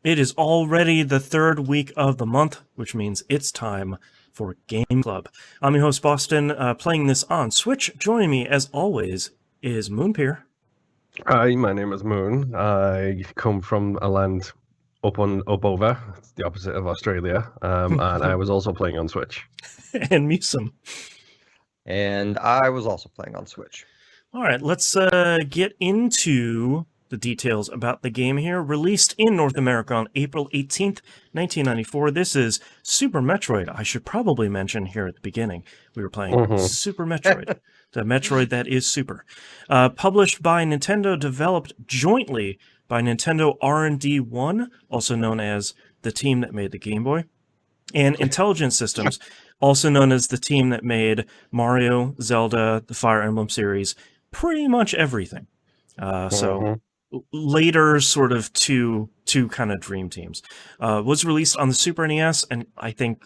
It is already the third week of the month, which means it's time for Game Club. I'm your host, Boston, playing this on Switch. Joining me, as always, is Moonpeer. Hi, my name is Moon. I come from a land up over. It's the opposite of Australia. And I was also playing on Switch. And Musum. And I was also playing on Switch. All right, let's get into the details about the game here. Released in North America on April 18th, 1994. This is Super Metroid. I should probably mention here at the beginning, we were playing Super Metroid. The Metroid that is super. Published by Nintendo, developed jointly by Nintendo R&D 1, also known as the team that made the Game Boy, and Intelligent Systems, also known as the team that made Mario, Zelda, the Fire Emblem series, pretty much everything. So later sort of two kind of dream teams. Was released on the Super NES, and I think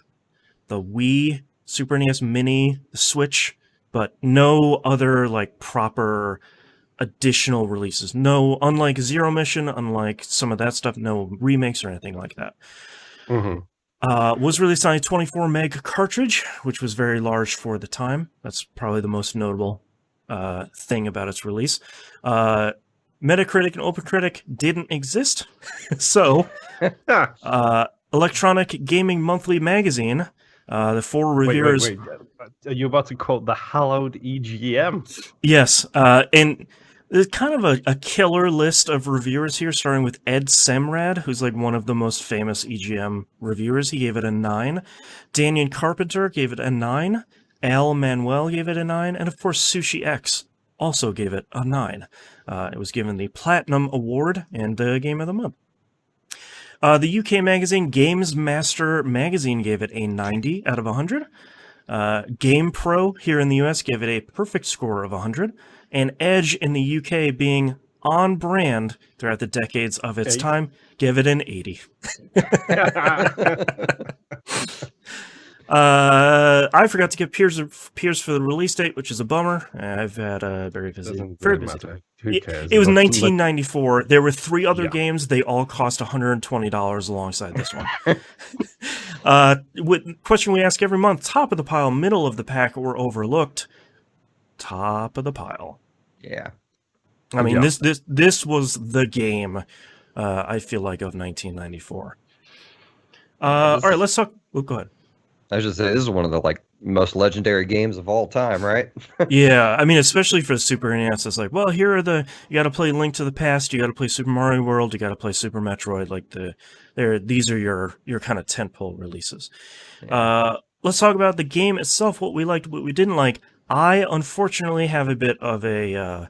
the Wii, Super NES Mini, the Switch, but no other like proper additional releases. No, unlike Zero Mission, unlike some of that stuff, no remakes or anything like that. Was released on a 24 meg cartridge, which was very large for the time. That's probably the most notable thing about its release. Metacritic and OpenCritic didn't exist. So, Electronic Gaming Monthly Magazine, the four reviewers... Wait. Are you about to quote the hallowed EGM? Yes, and there's kind of a killer list of reviewers here, starting with Ed Semrad, who's like one of the most famous EGM reviewers. He gave it a 9. Daniel Carpenter gave it a 9. Al Manuel gave it a 9. And of course, Sushi X also gave it a 9. It was given the Platinum Award and Game of the Month. The UK magazine Games Master Magazine gave it a 90 out of 100. Game Pro here in the US gave it a perfect score of 100. And Edge in the UK, being on brand throughout the decades of its time, gave it an 80. I forgot to get Piers for the release date, which is a bummer. I've had a very busy. Who cares? It was 1994. There were 3 other games. They all cost $120 alongside this one. Question we ask every month: top of the pile, middle of the pack, or overlooked? Top of the pile. Yeah. I mean, this was the game. I feel like of 1994. All right, let's talk. Oh, go ahead. I should say this is one of the most legendary games of all time, right? Yeah, I mean, especially for the Super NES, it's like, well, here are you got to play Link to the Past, you got to play Super Mario World, you got to play Super Metroid. These are your kind of tentpole releases. Yeah. Let's talk about the game itself. What we liked, what we didn't like. I unfortunately have a bit of a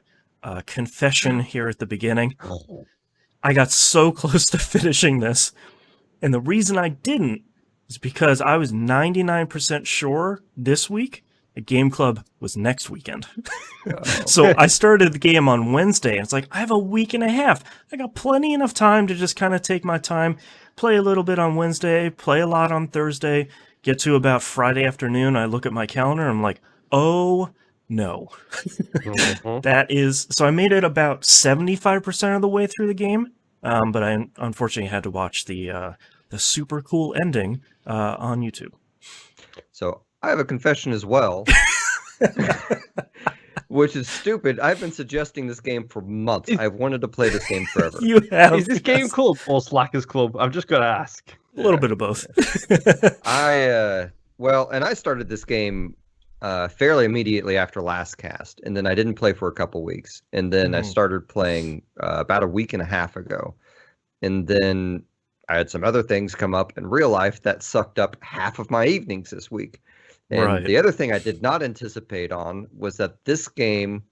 confession here at the beginning. I got so close to finishing this, and the reason I didn't is because I was 99% sure this week the Game Club was next weekend. So I started the game on Wednesday, and it's like, I have a week and a half. I got plenty enough time to just kind of take my time, play a little bit on Wednesday, play a lot on Thursday, get to about Friday afternoon. I look at my calendar, and I'm like, oh no. That is, so I made it about 75% of the way through the game, but I unfortunately had to watch the super cool ending on YouTube. So I have a confession as well, which is stupid. I've been suggesting this game for months. I've wanted to play this game forever. You have. Is this Game Club or Slackers Club? I've just got to ask. A little bit of both. I started this game fairly immediately after last cast, and then I didn't play for a couple weeks, and then I started playing about a week and a half ago, and then I had some other things come up in real life that sucked up half of my evenings this week. And the other thing I did not anticipate on was that this game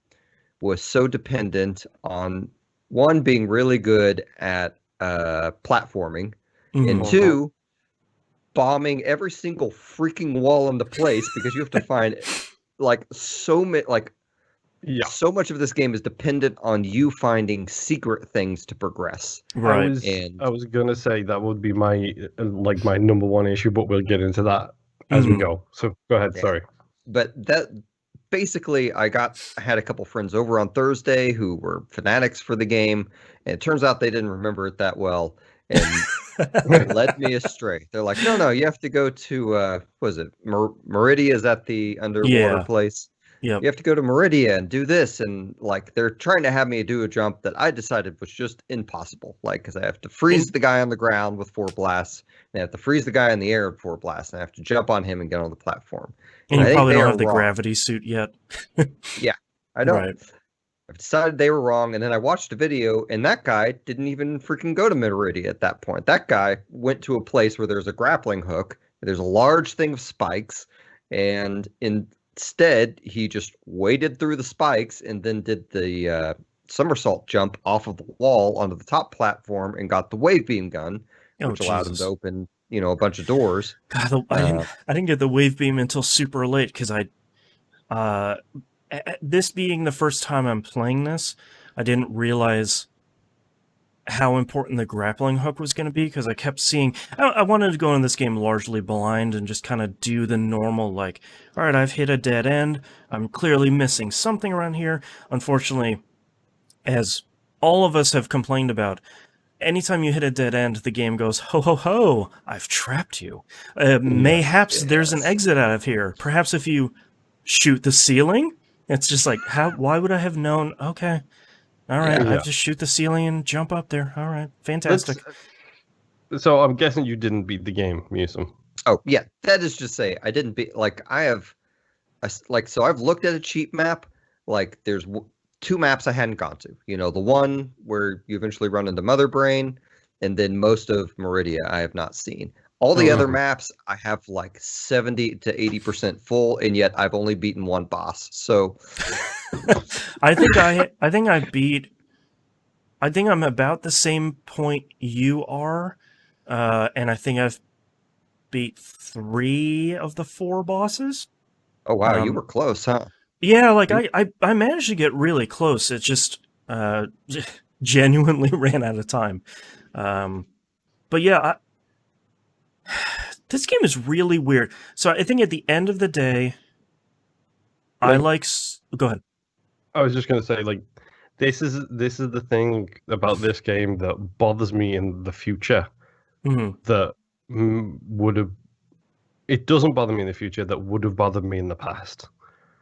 was so dependent on, one, being really good at platforming, and 2, bombing every single freaking wall in the place, because you have to find so much of this game is dependent on you finding secret things to progress. Right. I was gonna say that would be my number one issue, but we'll get into that as we go. So go ahead. Yeah. Sorry. But that basically, I had a couple friends over on Thursday who were fanatics for the game, and it turns out they didn't remember it that well. and they led me astray. They're like, no, you have to go to what was it? Meridia, is that the underwater Yeah. place? Yep. You have to go to Meridia and do this, and like they're trying to have me do a jump that I decided was just impossible. Like, because I have to freeze the guy on the ground with 4 blasts, and I have to freeze the guy in the air with 4 blasts, and I have to jump on him and get on the platform. And I you think probably they don't are have the wrong. gravity suit yet. Yeah, I don't. Right. I've decided they were wrong, and then I watched a video, and that guy didn't even freaking go to Meridia at that point. That guy went to a place where there's a grappling hook, there's a large thing of spikes, and instead he just waded through the spikes and then did the somersault jump off of the wall onto the top platform and got the wave beam gun, which allowed him to open, a bunch of doors. God, I didn't get the wave beam until super late because this being the first time I'm playing this, I didn't realize how important the grappling hook was going to be because I kept seeing... I wanted to go in this game largely blind and just kind of do the normal, like, all right, I've hit a dead end. I'm clearly missing something around here. Unfortunately, as all of us have complained about, anytime you hit a dead end, the game goes, ho, ho, ho, I've trapped you. Mayhaps there's an exit out of here. Perhaps if you shoot the ceiling... It's just like, why would I have known? Okay, all right, I have to shoot the ceiling and jump up there. All right, fantastic. So I'm guessing you didn't beat the game, Musum. Oh, yeah, that is just say, I didn't beat, like, so I've looked at a cheat map, like, there's 2 maps I hadn't gone to. The one where you eventually run into Mother Brain, and then most of Meridia I have not seen. All the other maps, I have like 70 to 80% full, and yet I've only beaten 1 boss. So, I think I'm about the same point you are, and I think I've beat 3 of the 4 bosses. Oh wow, you were close, huh? Yeah, like I managed to get really close. It just genuinely ran out of time. But yeah. This game is really weird. So I think at the end of the day, Go ahead. I was just going to say, like, this is the thing about this game that bothers me in the future. That would have... It doesn't bother me in the future that would have bothered me in the past.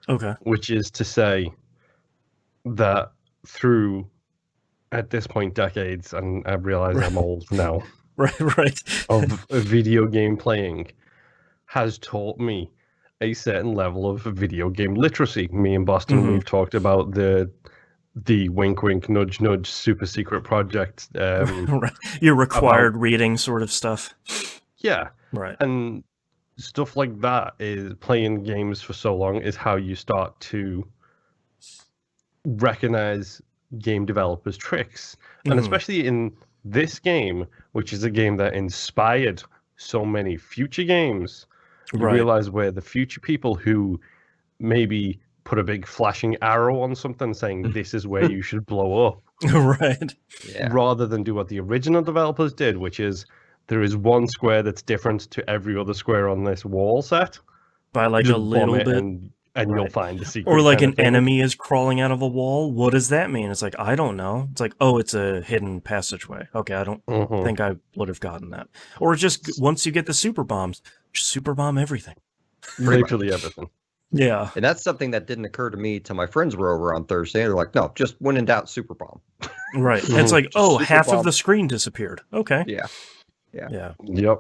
Okay. Which is to say that through, at this point, decades, and I realize I'm old now... Right. of video game playing has taught me a certain level of video game literacy. Me and Boston, we've talked about the wink wink nudge nudge super secret project. Your required reading sort of stuff. Yeah. Right. And stuff like that is playing games for so long is how you start to recognize game developers' tricks. And especially in this game, which is a game that inspired so many future games, you realize where the future people who maybe put a big flashing arrow on something saying this is where you should blow up, right? Yeah. Rather than do what the original developers did, which is there is one square that's different to every other square on this wall set. By like a little bit. And you'll find the secret. Or like an enemy is crawling out of a wall. What does that mean? It's like, I don't know. It's like, oh, it's a hidden passageway. Okay, I don't think I would have gotten that. Or just once you get the super bombs, just super bomb everything. Literally everything. Yeah. And that's something that didn't occur to me till my friends were over on Thursday. They're like, no, just when in doubt, super bomb. Right. It's like, oh, half of the screen disappeared. Okay. Yeah. Yep.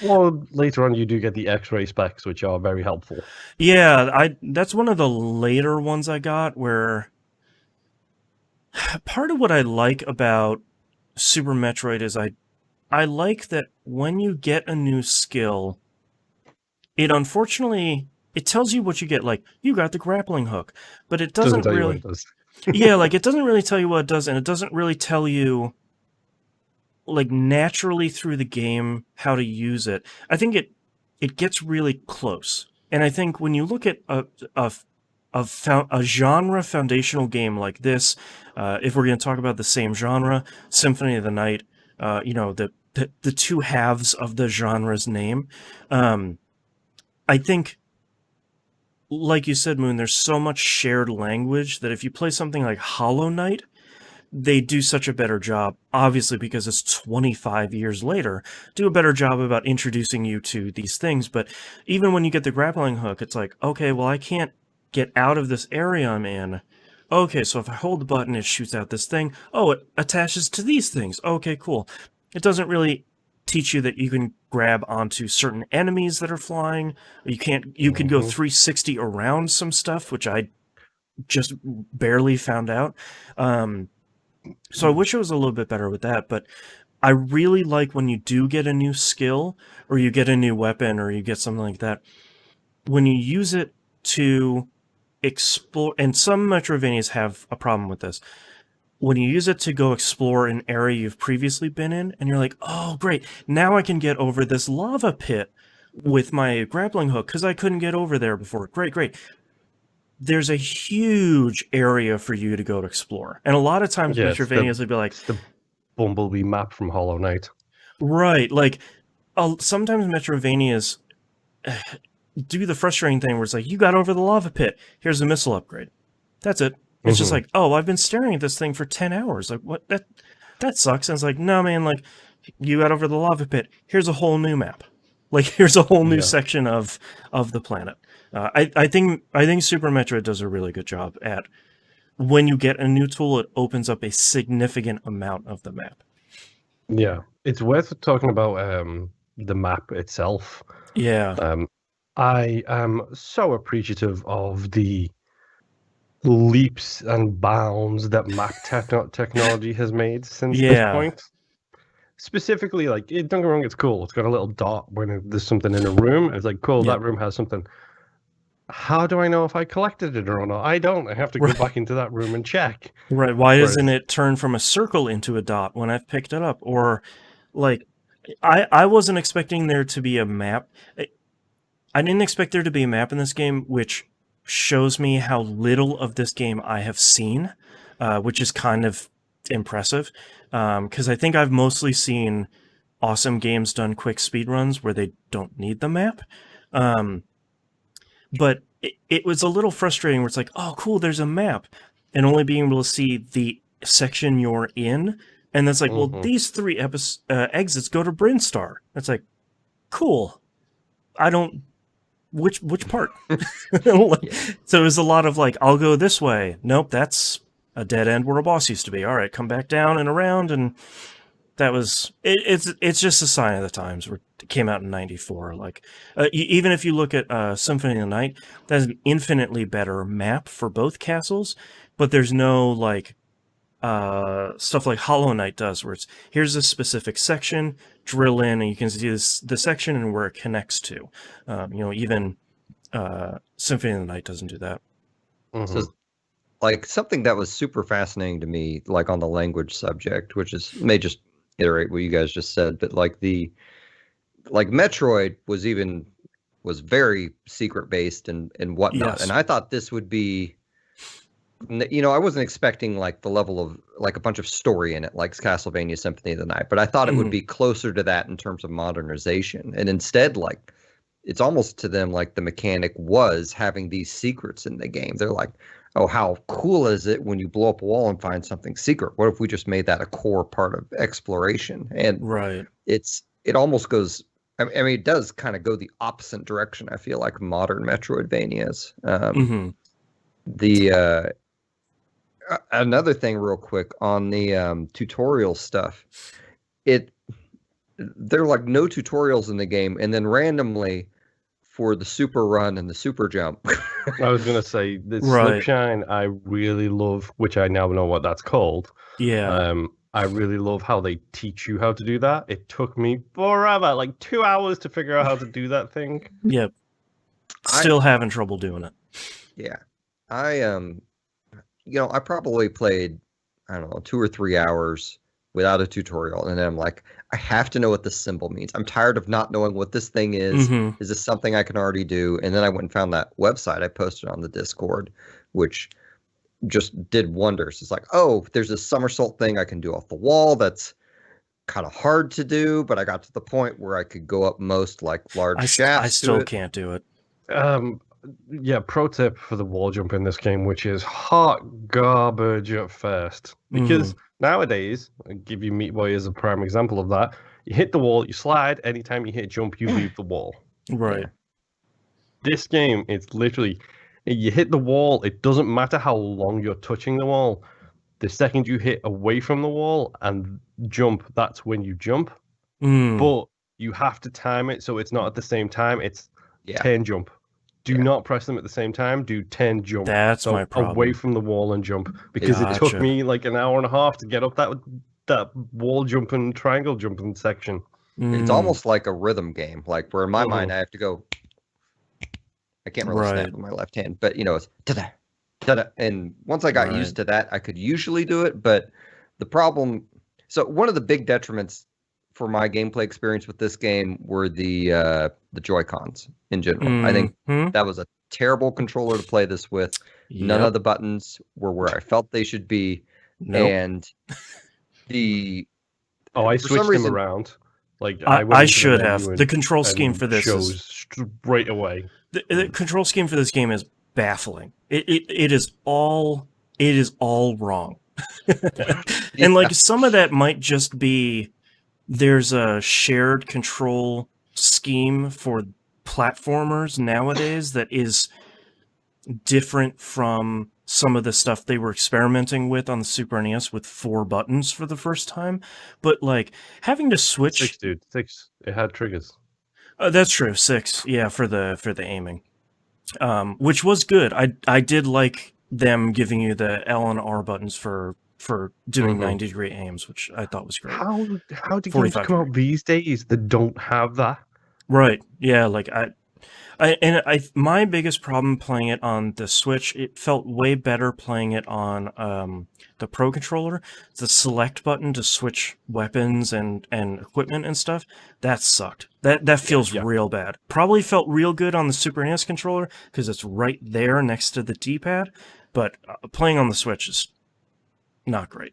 Well, later on you do get the X-ray specs, which are very helpful. Yeah, that's one of the later ones I got, where part of what I like about Super Metroid is I like that when you get a new skill, it tells you what you get. Like, you got the grappling hook, but it doesn't tell really... you what it does. Yeah, like, it doesn't really tell you what it does, and it doesn't really tell you, like, naturally through the game how to use it. I think it gets really close. And I think when you look at a genre foundational game like this, if we're going to talk about the same genre, Symphony of the Night, the 2 halves of the genre's name, I think, like you said, Moon, there's so much shared language that if you play something like Hollow Knight, they do such a better job, obviously because it's 25 years later, do a better job about introducing you to these things. But even when you get the grappling hook, it's like, okay, well, I can't get out of this area I'm in. Okay, so if I hold the button, it shoots out this thing. Oh, it attaches to these things. Okay, cool. It doesn't really teach you that you can grab onto certain enemies that are flying. You can go 360 around some stuff, which I just barely found out. So I wish it was a little bit better with that, but I really like when you do get a new skill, or you get a new weapon, or you get something like that, when you use it to explore, and some Metroidvanias have a problem with this, when you use it to go explore an area you've previously been in, and you're like, oh, great, now I can get over this lava pit with my grappling hook, because I couldn't get over there before. Great. There's a huge area for you to go to explore. And a lot of times Metroidvanias would be like... It's the Bumblebee map from Hollow Knight. Right, like, sometimes Metroidvanias do the frustrating thing where it's like, you got over the lava pit, here's a missile upgrade. That's it. It's just like, oh, I've been staring at this thing for 10 hours. Like, what? That sucks. And it's like, no, man, like, you got over the lava pit, here's a whole new map. Like, here's a whole new section of the planet. I think Super Metroid does a really good job at, when you get a new tool, it opens up a significant amount of the map. Yeah, it's worth talking about the map itself. Yeah. I am so appreciative of the leaps and bounds that map technology has made since this point. Specifically, like, don't get me wrong, it's cool. It's got a little dot when there's something in a room. It's like, cool, that room has something. How do I know if I collected it or not? I don't. I have to go back into that room and check. Right. Why doesn't it turn from a circle into a dot when I've picked it up? Or, like, I wasn't expecting there to be a map. I didn't expect there to be a map in this game, which shows me how little of this game I have seen, which is kind of impressive. Because I think I've mostly seen awesome games done quick speedruns where they don't need the map. But it was a little frustrating where it's like, oh, cool, there's a map. And only being able to see the section you're in. And that's like, well, these 3 exits go to Brinstar. That's like, cool. I don't... Which part? So it was a lot of like, I'll go this way. Nope, that's a dead end where a boss used to be. All right, come back down and around. And that was... It's just a sign of the times. It came out in 94. Like, even if you look at Symphony of the Night, that's an infinitely better map for both castles, but there's no like stuff like Hollow Knight does, where it's, here's a specific section, drill in, and you can see the section and where it connects to. Even Symphony of the Night doesn't do that. So, like, something that was super fascinating to me, like on the language subject, which is, may just iterate what you guys just said, but like Metroid was very secret based and whatnot. Yes. And I thought this would be, I wasn't expecting like the level of like a bunch of story in it, like Castlevania Symphony of the Night, but I thought it would be closer to that in terms of modernization. And instead, like, it's almost to them like the mechanic was having these secrets in the game. They're like, oh, how cool is it when you blow up a wall and find something secret? What if we just made that a core part of exploration? And it almost goes, I mean, it does kind of go the opposite direction, I feel like, modern Metroidvanias. Another thing real quick on the tutorial stuff, there are like no tutorials in the game, and then randomly for the super run and the super jump. I was going to say, the slip shine I really love, which I now know what that's called. Yeah. I really love how they teach you how to do that. It took me forever, like 2 hours to figure out how to do that thing. Yep. Still having trouble doing it. Yeah. I probably played, I don't know, 2 or 3 hours without a tutorial. And then I'm like, I have to know what this symbol means. I'm tired of not knowing what this thing is. Is this something I can already do? And then I went and found that website I posted on the Discord, which just did wonders. It's like, oh, there's a somersault thing I can do off the wall. That's kind of hard to do, but I got to the point where I could go up most like large shafts. I still can't do it. Yeah, pro tip for the wall jump in this game, which is hot garbage at first, because Nowadays, I'll give you Meat Boy as a prime example of that. You hit the wall, you slide. Anytime you hit jump, you leave the wall. Right. Yeah. This game, it's literally, you hit the wall. It doesn't matter how long you're touching the wall. The second you hit away from the wall and jump, that's when you jump. But you have to time it so it's not at the same time. It's 10 jump. Do not press them at the same time. Do 10 jump. That's so my problem. Away from the wall and jump. Because it took me like an hour and a half to get up that wall jumping, triangle jumping section. It's almost like a rhythm game. Like where in my mind I have to go. I can't really snap with my left hand, but it's ta-da, ta-da. And once I got used to that, I could usually do it. But the problem, so one of the big detriments for my gameplay experience with this game were the Joy-Cons in general. I think that was a terrible controller to play this with. None of the buttons were where I felt they should be. And I switched them around. Like I should have. The control scheme for this shows straight away. The control scheme for this game is baffling. It is all wrong. And like some of that might just be there's a shared control scheme for platformers nowadays that is different from some of the stuff they were experimenting with on the Super NES with 4 buttons for the first time. But like having to switch 6, dude. 6. It had triggers. That's true. 6, yeah, for the aiming, which was good. I did like them giving you the L and R buttons for doing 90-degree aims, which I thought was great. How do games come out these days that don't have that? Right. Yeah. Like my biggest problem playing it on the Switch, it felt way better playing it on the Pro Controller. The select button to switch weapons and equipment and stuff, that sucked. That feels real bad. Probably felt real good on the Super NES controller because it's right there next to the D-pad, but playing on the Switch is not great.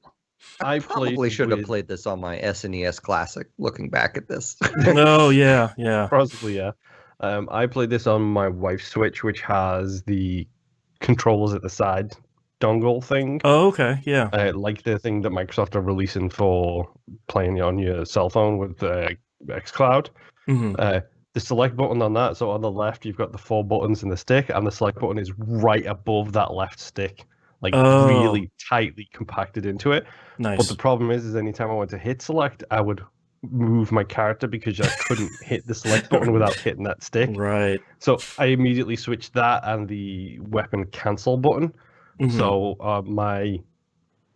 I probably should have played this on my SNES Classic, looking back at this. Oh, yeah. Possibly, yeah. I played this on my wife's Switch, which has the controllers at the side dongle thing. Oh, okay, yeah. Like the thing that Microsoft are releasing for playing on your cell phone with xCloud. The select button on that, so on the left you've got the 4 buttons in the stick, and the select button is right above that left stick. Like really tightly compacted into it. Nice. But the problem is anytime I went to hit select, I would move my character because I couldn't hit the select button without hitting that stick. Right. So I immediately switched that and the weapon cancel button. So my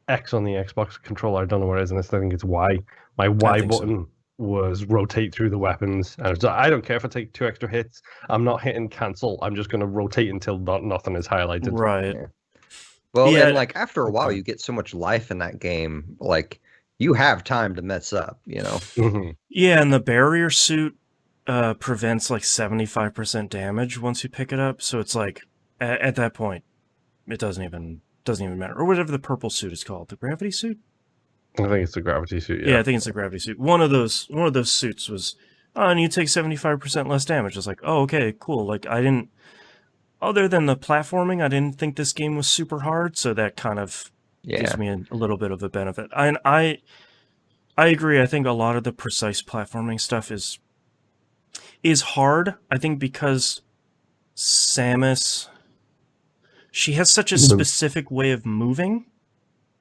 X on the Xbox controller, I don't know what it is, and I think it's Y. My Y button was rotate through the weapons. And so I don't care if I take 2 extra hits. I'm not hitting cancel. I'm just going to rotate until nothing is highlighted. Right. Yeah. Well, and like after a while, you get so much life in that game. Like you have time to mess up, Yeah, and the barrier suit prevents like 75% damage once you pick it up. So it's like at that point, it doesn't even matter, or whatever the purple suit is called, the gravity suit. I think it's the gravity suit. Yeah, I think it's the gravity suit. One of those suits was, and you take 75% less damage. It's like, oh, okay, cool. Like I didn't. Other than the platforming, I didn't think this game was super hard, so that kind of gives me a little bit of a benefit. And I agree. I think a lot of the precise platforming stuff is hard. I think because Samus, she has such a specific way of moving.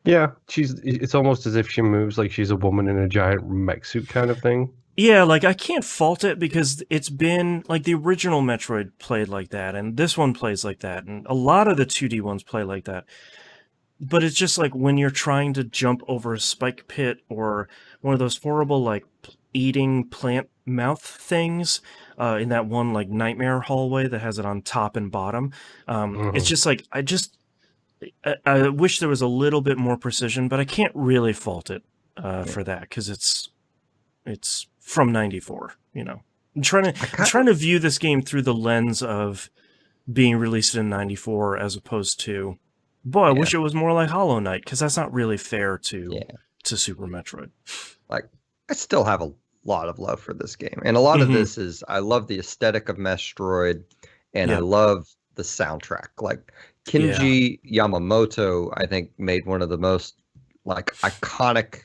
Yeah, it's almost as if she moves like she's a woman in a giant mech suit kind of thing. Yeah, like I can't fault it because it's been like the original Metroid played like that, and this one plays like that, and a lot of the 2D ones play like that. But it's just like when you're trying to jump over a spike pit or one of those horrible like eating plant mouth things in that one like nightmare hallway that has it on top and bottom. It's just like I wish there was a little bit more precision, but I can't really fault it for that because it's from '94. I'm trying to view this game through the lens of being released in '94 as opposed to, boy, I wish it was more like Hollow Knight, because that's not really fair to Super Metroid. Like, I still have a lot of love for this game, and a lot of this is I love the aesthetic of Metroid, and I love the soundtrack. Like Kenji Yamamoto, I think, made one of the most like iconic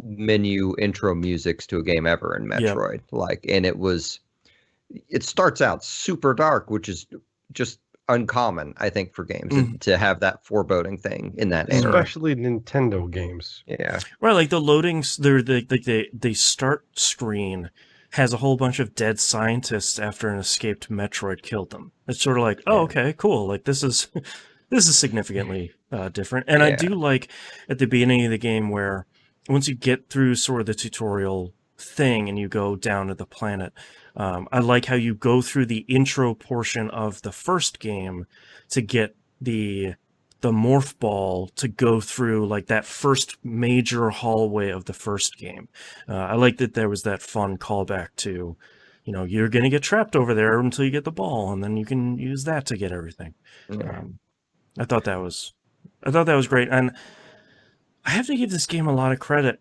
menu intro musics to a game ever in Yep. Metroid. Like, and it starts out super dark, which is just uncommon, I think, for games to have that foreboding thing in that era. Especially Nintendo games. Yeah. Right, like the loadings, the start screen has a whole bunch of dead scientists after an escaped Metroid killed them. It's sort of like, oh, okay, cool. Like this is this is significantly different. And I do like at the beginning of the game where once you get through sort of the tutorial thing and you go down to the planet, I like how you go through the intro portion of the first game to get the morph ball to go through like that first major hallway of the first game. I like that there was that fun callback to, you know, you're going to get trapped over there until you get the ball, and then you can use that to get everything. Yeah. I thought that was great, and I have to give this game a lot of credit,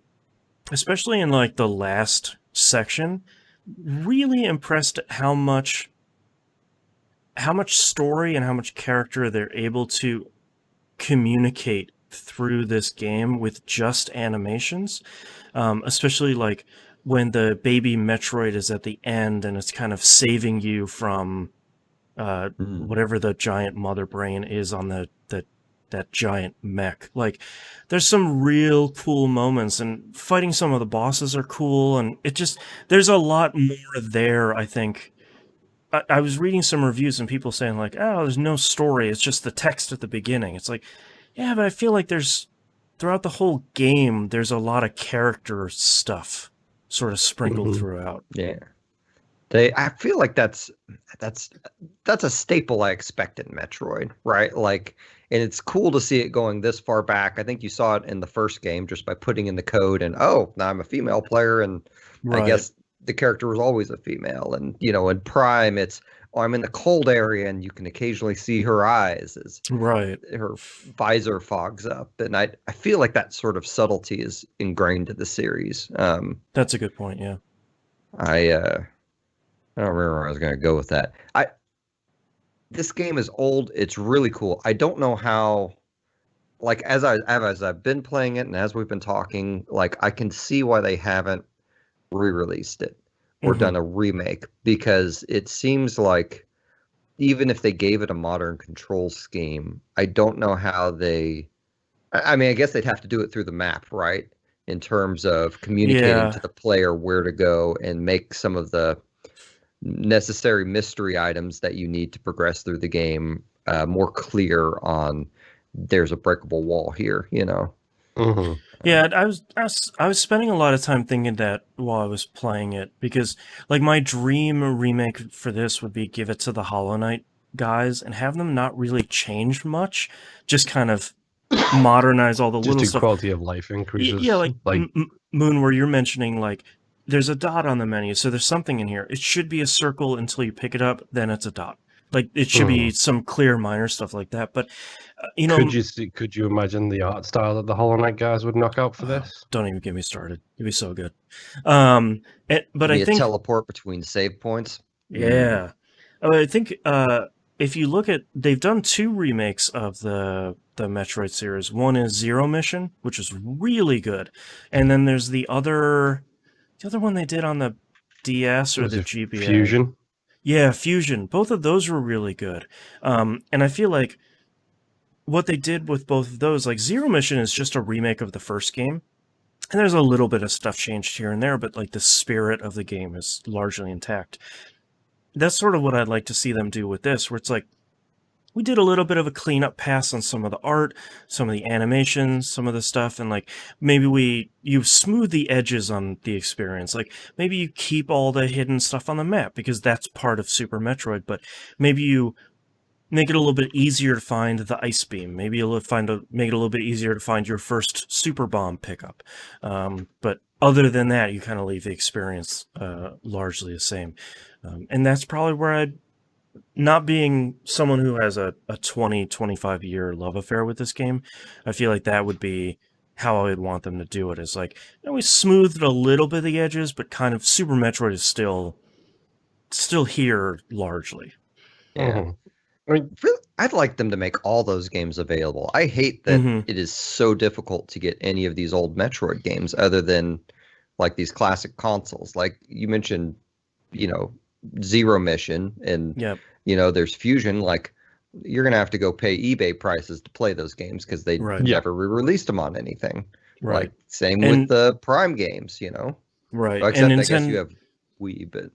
especially in like the last section. Really impressed at how much story and how much character they're able to communicate through this game with just animations, especially like when the baby Metroid is at the end and it's kind of saving you from whatever the giant mother brain is on that giant mech. Like, there's some real cool moments, and fighting some of the bosses are cool, and there's a lot more there, I think. I was reading some reviews and people saying like, oh, there's no story, it's just the text at the beginning. It's like, yeah, but I feel like throughout the whole game, there's a lot of character stuff sort of sprinkled throughout. Yeah. I feel like that's a staple I expect in Metroid, right? Like, and it's cool to see it going this far back. I think you saw it in the first game just by putting in the code and, oh, now I'm a female player, and Right. I guess the character was always a female. And, you know, in Prime, it's, oh, I'm in the cold area and you can occasionally see her eyes as Right. her visor fogs up. And I feel like that sort of subtlety is ingrained in the series. That's a good point, yeah. I don't remember where I was going to go with that. This game is old. It's really cool. I don't know how, like, as I've been playing it and as we've been talking, like, I can see why they haven't re-released it or done a remake, because it seems like even if they gave it a modern control scheme, I don't know how I mean, I guess they'd have to do it through the map, right? In terms of communicating to the player where to go and make some of the necessary mystery items that you need to progress through the game more clear on, there's a breakable wall here, you know? Yeah, I was spending a lot of time thinking that while I was playing it, because like my dream remake for this would be give it to the Hollow Knight guys and have them not really change much, just kind of modernize all the just little do stuff. quality of life increases. Yeah, like Moon, where you're mentioning like there's a dot on the menu, so there's something in here. It should be a circle until you pick it up, then it's a dot. Like, it should be some clear minor stuff like that. But you know, could you imagine the art style that the Hollow Knight guys would knock out for this? Don't even get me started. It'd be so good. But I think teleport between save points. Yeah, I think if you look at, they've done 2 remakes of the Metroid series. One is Zero Mission, which is really good, and then there's the other one they did on the DS or the GBA. Fusion. Yeah, Fusion. Both of those were really good. And I feel like what they did with both of those, like Zero Mission is just a remake of the first game. And there's a little bit of stuff changed here and there, but like the spirit of the game is largely intact. That's sort of what I'd like to see them do with this, where it's like, we did a little bit of a cleanup pass on some of the art, some of the animations, some of the stuff, and like maybe you smooth the edges on the experience. Like maybe you keep all the hidden stuff on the map because that's part of Super Metroid, but maybe you make it a little bit easier to find the ice beam. Maybe you'll make it a little bit easier to find your first super bomb pickup. But other than that, you kind of leave the experience largely the same. And that's probably where not being someone who has a 20, 25 year love affair with this game, I feel like that would be how I would want them to do it. Is like, you know, we smoothed a little bit of the edges, but kind of Super Metroid is still here largely. Yeah. I mean, really, I'd like them to make all those games available. I hate that it is so difficult to get any of these old Metroid games other than like these classic consoles. Like you mentioned, you know, Zero Mission and, Yep. you know, there's Fusion. Like you're going to have to go pay eBay prices to play those games because they Right. never re-released them on anything. Right. Like same And- with the Prime games, you know. Right. Well, except I guess you have Wii, but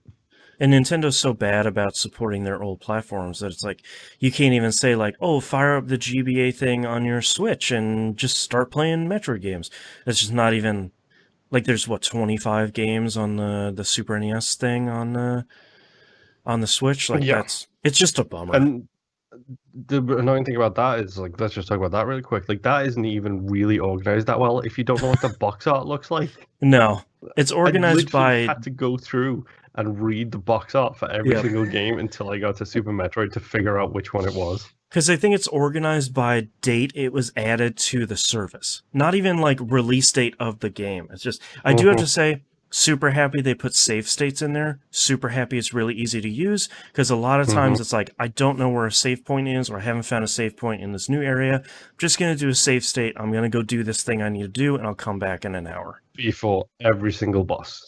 And Nintendo's so bad about supporting their old platforms that it's like you can't even say like, "Oh, fire up the GBA thing on your Switch and just start playing Metroid games." It's just not even like there's 25 games on the Super NES thing on the Switch. Like Yeah. it's just a bummer. And the annoying thing about that is, like, let's just talk about that really quick. Like, that isn't even really organized that well. If you don't know what the box art looks like, No, it's organized I literally by had to go through and read the box art for every Yep. single game until I got to Super Metroid to figure out which one it was. because I think it's organized by date it was added to the service, not even like release date of the game. It's just I do have to say, super happy they put save states in there. Super happy it's really easy to use because a lot of times it's like I don't know where a save point is or I haven't found a save point in this new area. I'm just gonna do a save state. I'm gonna go do this thing I need to do, and I'll come back in an hour. Before every single boss.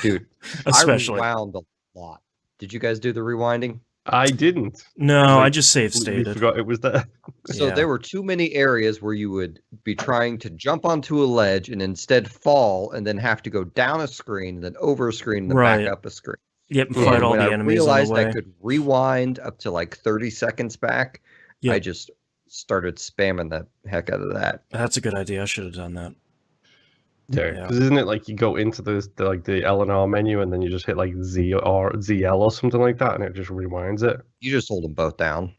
dude, Especially. I rewound a lot. Did you guys do the rewinding? I didn't. No, Like, I just save Completely stated. forgot it was there. So Yeah. there were too many areas where you would be trying to jump onto a ledge and instead fall and then have to go down a screen, then over a screen, then Right. back up a screen. Yep, And fight all when the I enemies on the realized way. I could rewind up to like 30 seconds back, I Yep. just started spamming the heck out of that. That's a good idea. I should have done that. Yeah, Yeah. because isn't it like you go into the L and R menu and then you just hit like Z or ZL or something like that and it just rewinds it? You just hold them both down.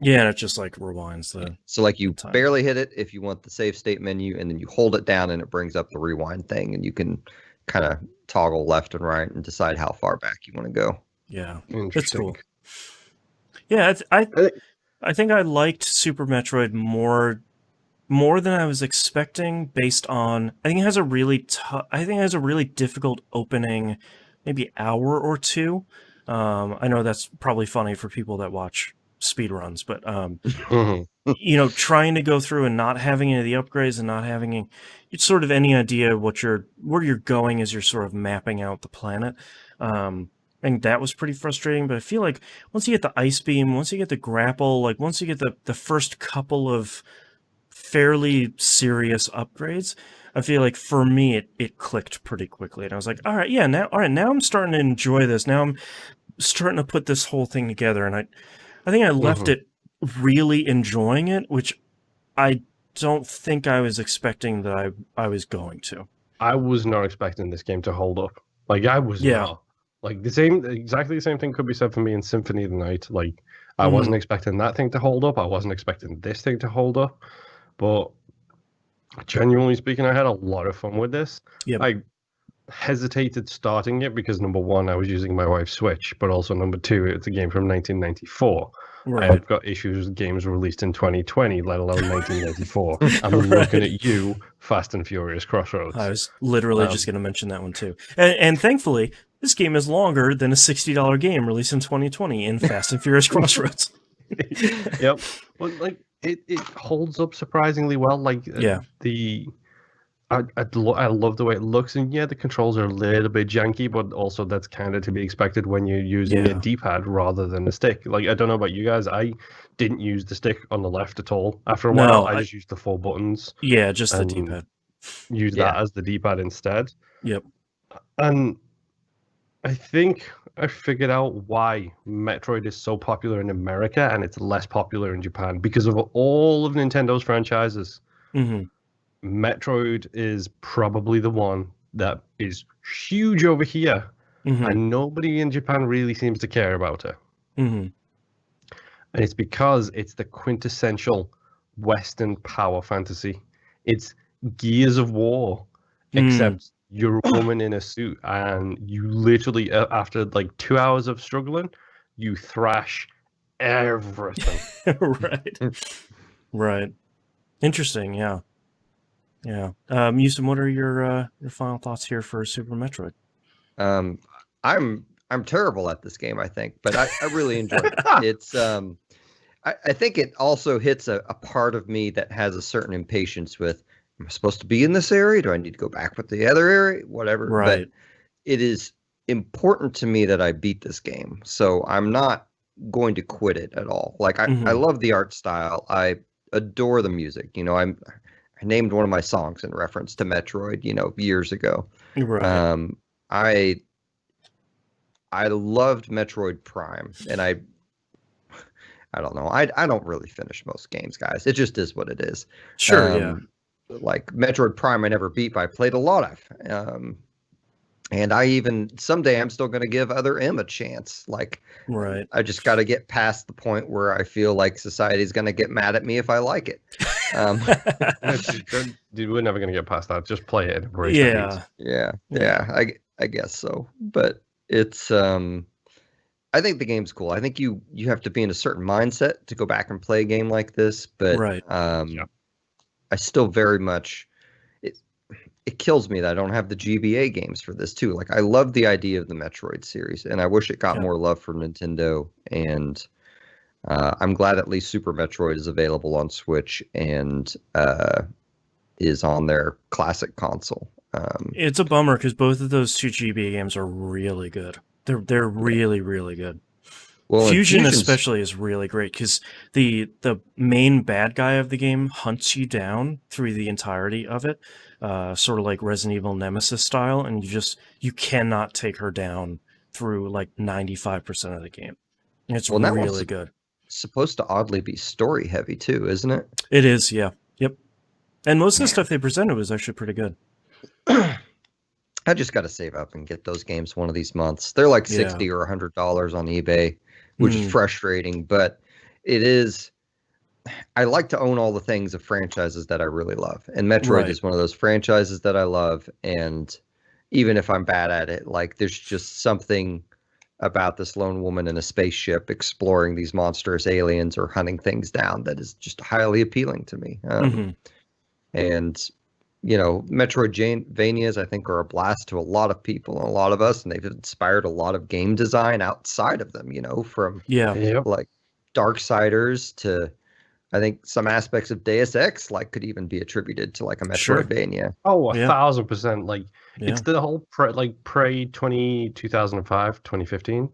Yeah, and it just like rewinds the. So like you time. barely hit it if you want the save state menu, and then you hold it down and it brings up the rewind thing, and you can kind of toggle left and right and decide how far back you want to go. Yeah, Interesting. cool. Yeah, I think- I think I liked Super Metroid more than I was expecting. Based on, I think it has a really difficult opening, maybe hour or two. I know that's probably funny for people that watch speedruns, but trying to go through and not having any of the upgrades and not having sort of any idea where you're going as you're sort of mapping out the planet. I think that was pretty frustrating, but I feel like once you get the ice beam, once you get the grapple, like once you get the first couple of fairly serious upgrades, I feel like for me it clicked pretty quickly, and I was like, all right, now I'm starting to enjoy this. Now I'm starting to put this whole thing together, and I think I left it really enjoying it, which I don't think I was expecting that I was going to. I was not expecting this game to hold up. Like, I was not. Like, exactly the same thing could be said for me in Symphony of the Night. Like, I wasn't expecting that thing to hold up. I wasn't expecting this thing to hold up. But genuinely speaking, I had a lot of fun with this. Yep. I hesitated starting it because, number one, I was using my wife's Switch, but also number two, it's a game from 1994. Right. I've got issues with games released in 2020, let alone 1994. I'm looking at you, Fast and Furious Crossroads. I was literally just going to mention that one too. And thankfully, this game is longer than a $60 game released in 2020 in Fast and Furious Crossroads. Yep. Well, like, it holds up surprisingly well. Like, Yeah. I love the way it looks, and yeah, the controls are a little bit janky, but also that's kind of to be expected when you're using a D-pad rather than a stick. Like, I don't know about you guys, I didn't use the stick on the left at all. After a while, I just used the 4 buttons. Yeah, just the D-pad. Use that as the D-pad instead. Yep. And I think I figured out why Metroid is so popular in America and it's less popular in Japan, because of all of Nintendo's franchises. Mm-hmm. Metroid is probably the one that is huge over here, and nobody in Japan really seems to care about it. Mm-hmm. And it's because it's the quintessential Western power fantasy. It's Gears of War, except you're a woman in a suit, and you literally, after like 2 hours of struggling, you thrash everything. Right. Interesting. Yeah. Houston, what are your final thoughts here for Super Metroid? I'm I'm terrible at this game, I think, but I really enjoyed it. It's I think it also hits a part of me that has a certain impatience with, am I supposed to be in this area? Do I need to go back with the other area? Whatever. Right. But it is important to me that I beat this game. So I'm not going to quit it at all. Like I love the art style. I adore the music. You know, I named one of my songs in reference to Metroid, you know, years ago. Right. I loved Metroid Prime, and I don't know. I don't really finish most games, guys. It just is what it is. Sure, yeah. Like Metroid Prime, I never beat, but I played a lot of. And I even someday I'm still going to give Other M a chance. Like, right. I just got to get past the point where I feel like society's going to get mad at me if I like it. We're never going to get past that. Just play it and embrace it. Yeah. I guess so. But it's I think the game's cool. I think you have to be in a certain mindset to go back and play a game like this. But right. I still very much. It kills me that I don't have the GBA games for this too. Like I love the idea of the Metroid series, and I wish it got more love from Nintendo. And I'm glad at least Super Metroid is available on Switch and is on their classic console. It's a bummer because both of those two GBA games are really good. They're really, really good. Well, Fusion especially is really great because the main bad guy of the game hunts you down through the entirety of it, sort of like Resident Evil Nemesis style, and you cannot take her down through like 95% of the game. And it's really good. Supposed to oddly be story heavy too, isn't it? It is, yeah. Yep. And most of the stuff they presented was actually pretty good. I just got to save up and get those games one of these months. They're like $60 or $100 on eBay, which is frustrating, but it is. I like to own all the things of franchises that I really love, and Metroid is one of those franchises that I love. And even if I'm bad at it, like there's just something about this lone woman in a spaceship exploring these monstrous aliens or hunting things down that is just highly appealing to me. And you know, Metroidvanias, I think, are a blast to a lot of people and a lot of us, and they've inspired a lot of game design outside of them, you know, from like Darksiders to, I think, some aspects of Deus Ex, like, could even be attributed to, like, a Metroidvania. Sure. Oh, 1,000%. Like, it's the whole, Prey 2005, 2015,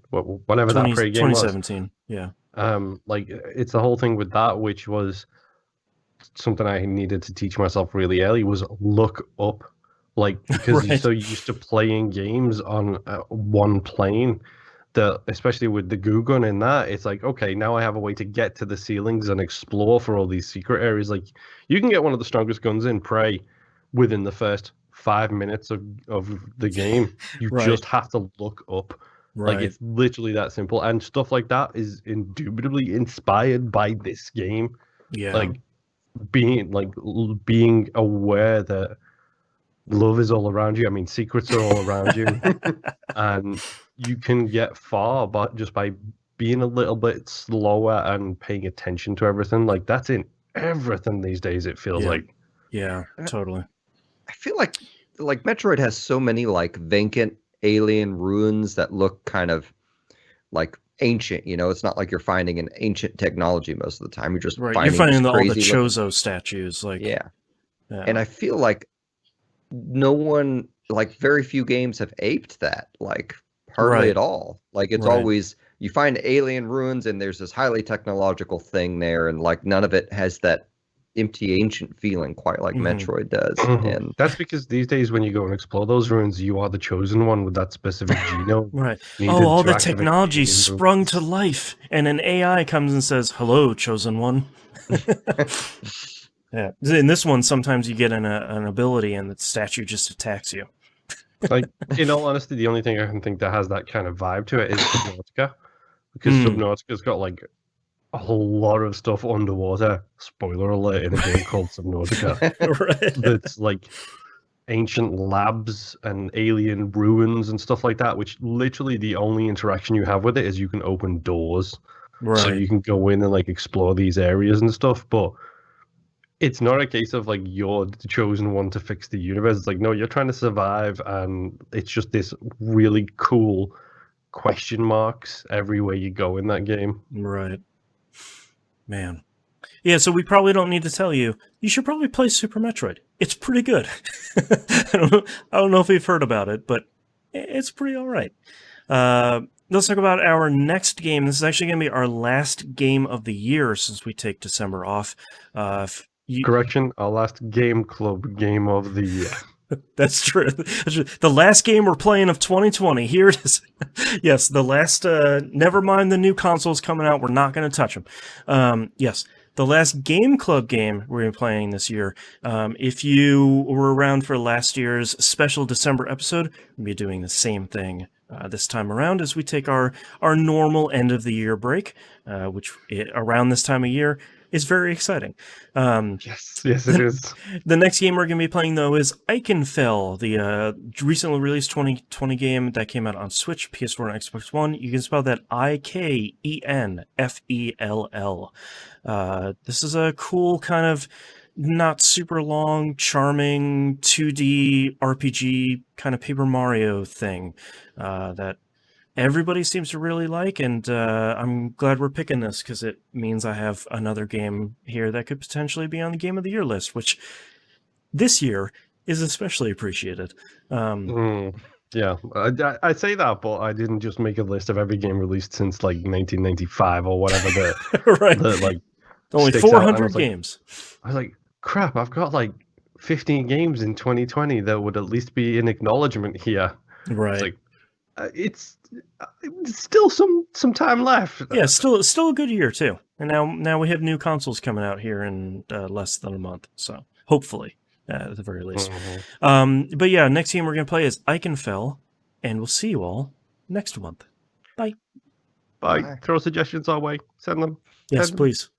whatever that Prey game was. 2017, yeah. Like, it's the whole thing with that, which was something I needed to teach myself really early, was look up, like, because you're so used to playing games on one plane that, especially with the goo gun in that, it's like, okay, now I have a way to get to the ceilings and explore for all these secret areas. Like, you can get one of the strongest guns in Prey within the first 5 minutes of the game. You just have to look up. Like, it's literally that simple, and stuff like that is indubitably inspired by this game. Like, being aware that love is all around you. I mean, secrets are all around you, and you can get far, but just by being a little bit slower and paying attention to everything. Like, that's in everything these days, it feels like. Yeah, totally. I feel like Metroid has so many like vacant alien ruins that look kind of like ancient, you know. It's not like you're finding an ancient technology most of the time. You're just finding all the Chozo statues, like and I feel like no one, like, very few games have aped that, like, hardly at all. Like, it's always, you find alien ruins and there's this highly technological thing there, and like none of it has that empty ancient feeling quite like Metroid does. And that's because these days when you go and explore those ruins, you are the chosen one with that specific genome. All the technology sprung to life, and an AI comes and says, "Hello, chosen one." In this one, sometimes you get an ability and the statue just attacks you. Like, in all honesty, the only thing I can think that has that kind of vibe to it is Subnautica, because Subnautica's got like a whole lot of stuff underwater. Spoiler alert, in a game called Subnautica. That's like ancient labs and alien ruins and stuff like that, which literally the only interaction you have with it is you can open doors. So you can go in and like explore these areas and stuff, but it's not a case of like you're the chosen one to fix the universe. It's like, no, you're trying to survive, and it's just this really cool question marks everywhere you go in that game. Right. Man. Yeah, so we probably don't need to tell you. You should probably play Super Metroid. It's pretty good. I don't know if you've heard about it, but it's pretty all right. Let's talk about our next game. This is actually going to be our last game of the year since we take December off. Correction, our last Game Club game of the year. That's true. The last game we're playing of 2020. Here it is. Yes, the last. Never mind the new consoles coming out. We're not going to touch them. Yes, the last Game Club game we're playing this year. If you were around for last year's special December episode, we'll be doing the same thing this time around as we take our normal end of the year break, which around this time of year is very exciting. Yes, it is. The next game we're going to be playing, though, is Ikenfell, the recently released 2020 game that came out on Switch, PS4, and Xbox One. You can spell that Ikenfell. This is a cool kind of not super long, charming 2D RPG kind of Paper Mario thing that everybody seems to really like, and I'm glad we're picking this because it means I have another game here that could potentially be on the Game of the Year list, which this year is especially appreciated. Yeah, I say that, but I didn't just make a list of every game released since like 1995 or whatever. Right. Like only 400 games. I was like, crap, I've got like 15 games in 2020 that would at least be an acknowledgement here. Right. It's like, it's still some time left. Yeah, still a good year too. And now we have new consoles coming out here in less than a month. So hopefully, at the very least. Mm-hmm. But yeah, next game we're gonna play is Ikenfell, and we'll see you all next month. Bye. Bye. Throw suggestions our way. Send them. Yes, Send them. please.